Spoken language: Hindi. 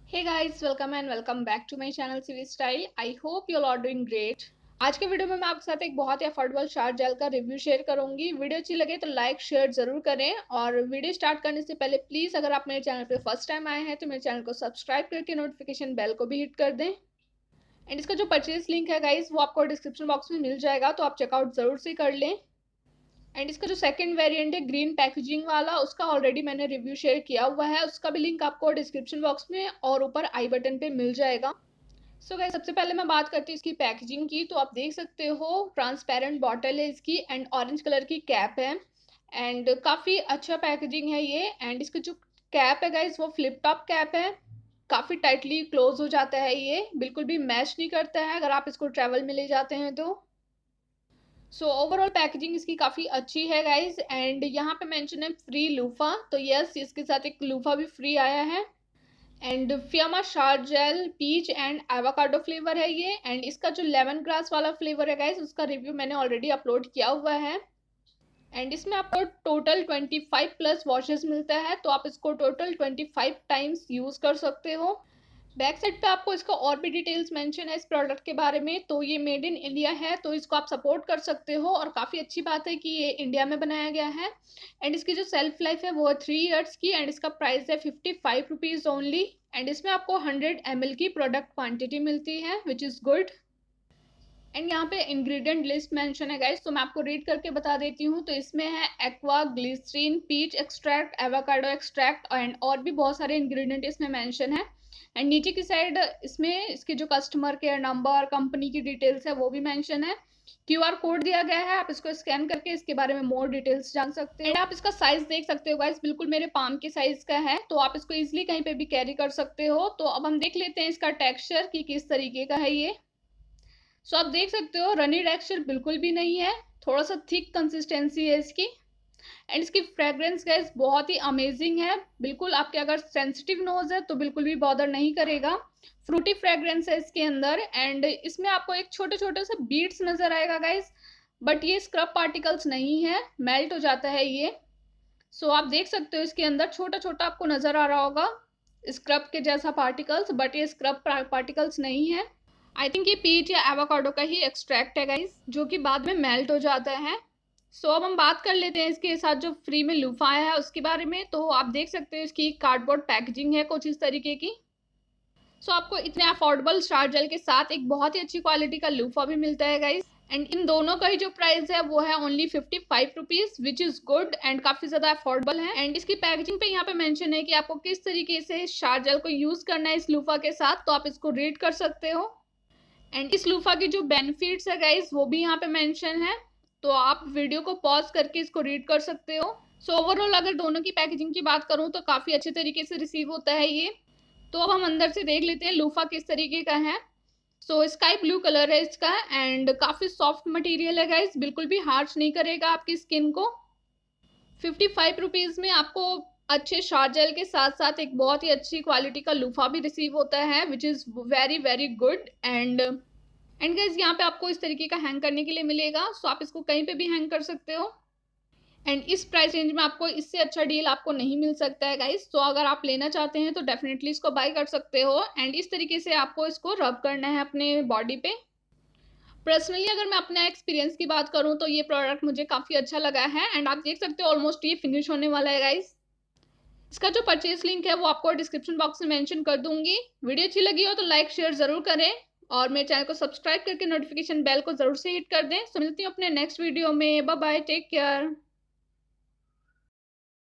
Hey guys, welcome and welcome back to my channel SheV Style. I hope you all are doing great. आज के वीडियो में मैं आपके साथ एक बहुत ही अफोर्डेबल शावर जेल का रिव्यू शेयर करूंगी। वीडियो अच्छी लगे तो लाइक शेयर जरूर करें और वीडियो स्टार्ट करने से पहले प्लीज अगर आप मेरे चैनल पे फर्स्ट टाइम आए हैं तो मेरे चैनल को सब्सक्राइब करके नोटिफिकेशन बेल को भी हिट कर दें। एंड इसका जो परचेज लिंक है गाइज वो आपको डिस्क्रिप्शन बॉक्स में मिल जाएगा, तो आप चेकआउट जरूर से कर लें। एंड इसका जो सेकंड वेरिएंट है ग्रीन पैकेजिंग वाला, उसका ऑलरेडी मैंने रिव्यू शेयर किया हुआ है, उसका भी लिंक आपको डिस्क्रिप्शन बॉक्स में और ऊपर आई बटन पे मिल जाएगा। सो गाइस, सबसे पहले मैं बात करती हूँ इसकी पैकेजिंग की। तो आप देख सकते हो ट्रांसपेरेंट बॉटल है इसकी एंड ऑरेंज कलर की कैप है एंड काफ़ी अच्छा पैकेजिंग है ये। एंड इसका जो कैप है गाइस वो फ्लिप टॉप कैप है, काफ़ी टाइटली क्लोज हो जाता है, ये बिल्कुल भी मैच नहीं करता है अगर आप इसको ट्रैवल में ले जाते हैं तो। सो ओवरऑल पैकेजिंग इसकी काफ़ी अच्छी है गाइज। एंड यहाँ पे मेंशन है फ्री लूफा, तो यस इसके साथ एक लूफा भी फ्री आया है। And Fiama shower gel peach and avocado flavour है ये। एंड इसका जो लेमन ग्रास वाला फ्लेवर है गाइज उसका रिव्यू मैंने ऑलरेडी अपलोड किया हुआ है। एंड इसमें आपको टोटल 25 प्लस वॉशेस मिलता है, तो आप इसको टोटल 25 टाइम्स यूज़ कर सकते हो। बैक साइड पे आपको इसका और भी डिटेल्स मेंशन है इस प्रोडक्ट के बारे में। तो ये मेड इन इंडिया है, तो इसको आप सपोर्ट कर सकते हो और काफ़ी अच्छी बात है कि ये इंडिया में बनाया गया है। एंड इसकी जो सेल्फ लाइफ है वो है 3 ईयर्स की एंड इसका प्राइस है 55 रुपीज़ ओनली। एंड इसमें आपको 100 ml की प्रोडक्ट क्वांटिटी मिलती है विच इज़ गुड। एंड यहाँ पे इंग्रेडिएंट लिस्ट मेंशन है गाइस, तो मैं आपको रीड करके बता देती हूँ। तो इसमें है aqua, glycerine, peach extract, avocado extract and और भी बहुत सारे इंग्रेडिएंट इसमें मेंशन है। एंड नीचे की साइड इसमें इसके जो कस्टमर केयर नंबर, कंपनी की डिटेल्स है वो भी मेंशन है। क्यूआर कोड दिया गया है, आप इसको स्कैन करके इसके बारे में मोर डिटेल्स जान सकते हो। एंड आप इसका साइज देख सकते हो गाइस, बिल्कुल मेरे पाम के साइज का है, तो आप इसको इजीली कहीं पे भी कैरी कर सकते हो। तो अब हम देख लेते हैं इसका टेक्सचर कि किस तरीके का है ये। सो आप देख सकते हो रनी टेक्सचर बिल्कुल भी नहीं है, थोड़ा सा थिक कंसिस्टेंसी है इसकी। एंड इसकी फ्रेग्रेंस गाइस बहुत ही अमेजिंग है, बिल्कुल आपके अगर सेंसिटिव नोज है तो बिल्कुल भी बॉदर नहीं करेगा। फ्रूटी फ्रेग्रेंस है इसके अंदर। एंड इसमें आपको एक छोटे छोटे से बीड्स नजर आएगा गाइस, बट ये स्क्रब पार्टिकल्स नहीं है, मेल्ट हो जाता है ये। सो आप देख सकते हो इसके अंदर छोटा छोटा आपको नजर आ रहा होगा स्क्रब के जैसा पार्टिकल्स, बट ये स्क्रब पार्टिकल्स नहीं है। आई थिंक ये पीच या एवोकाडो का ही एक्सट्रैक्ट है गाइस, जो कि बाद में मेल्ट हो जाता है। सो अब हम बात कर लेते हैं इसके साथ जो फ्री में लूफा आया है उसके बारे में। तो आप देख सकते हो इसकी कार्डबोर्ड पैकेजिंग है कुछ इस तरीके की। सो आपको इतने अफोर्डेबल शावर जेल के साथ एक बहुत ही अच्छी क्वालिटी का लूफा भी मिलता है गाइस। एंड इन दोनों का ही जो प्राइस है वो है only 55 rupees which is good and काफ़ी ज़्यादा अफोर्डेबल है। एंड इसकी पैकेजिंग पे यहाँ पे मेंशन है कि आपको किस तरीके से शावर जेल को यूज़ करना है इस लूफा के साथ, तो आप इसको रीड कर सकते हो। एंड इस लूफा की जो बेनिफिट्स है गाइस वो भी यहाँ पे मेंशन है, तो आप वीडियो को पॉज करके इसको रीड कर सकते हो। सो ओवरऑल अगर दोनों की पैकेजिंग की बात करूँ तो काफ़ी अच्छे तरीके से रिसीव होता है ये। तो अब हम अंदर से देख लेते हैं लूफा किस तरीके का है। सो स्काई ब्लू कलर है इसका एंड काफ़ी सॉफ्ट मटेरियल है गाइस, बिल्कुल भी हार्श नहीं करेगा आपकी स्किन को। 55 रुपीज़ में आपको अच्छे शावर जेल के साथ साथ एक बहुत ही अच्छी क्वालिटी का लूफा भी रिसीव होता है which is very very good. And guys यहाँ पे आपको इस तरीके का हैंग करने के लिए मिलेगा, सो आप इसको कहीं पे भी हैंग कर सकते हो। एंड इस प्राइस रेंज में आपको इससे अच्छा डील आपको नहीं मिल सकता है गाइज, तो अगर आप लेना चाहते हैं तो डेफिनेटली इसको बाय कर सकते हो। एंड इस तरीके से आपको इसको रब करना है अपने बॉडी पे। पर्सनली अगर मैं अपने एक्सपीरियंस की बात करूँ तो ये प्रोडक्ट मुझे काफ़ी अच्छा लगा है। एंड आप देख सकते हो ऑलमोस्ट ये फिनिश होने वाला है गाइज। इसका जो परचेज लिंक है वो आपको डिस्क्रिप्शन बॉक्स में मेंशन कर दूंगी। वीडियो अच्छी लगी हो तो लाइक शेयर जरूर करें और मेरे चैनल को सब्सक्राइब करके नोटिफिकेशन बेल को जरूर से हिट कर दें। सो मिलती हूँ अपने नेक्स्ट वीडियो में, बाय बाय, टेक केयर।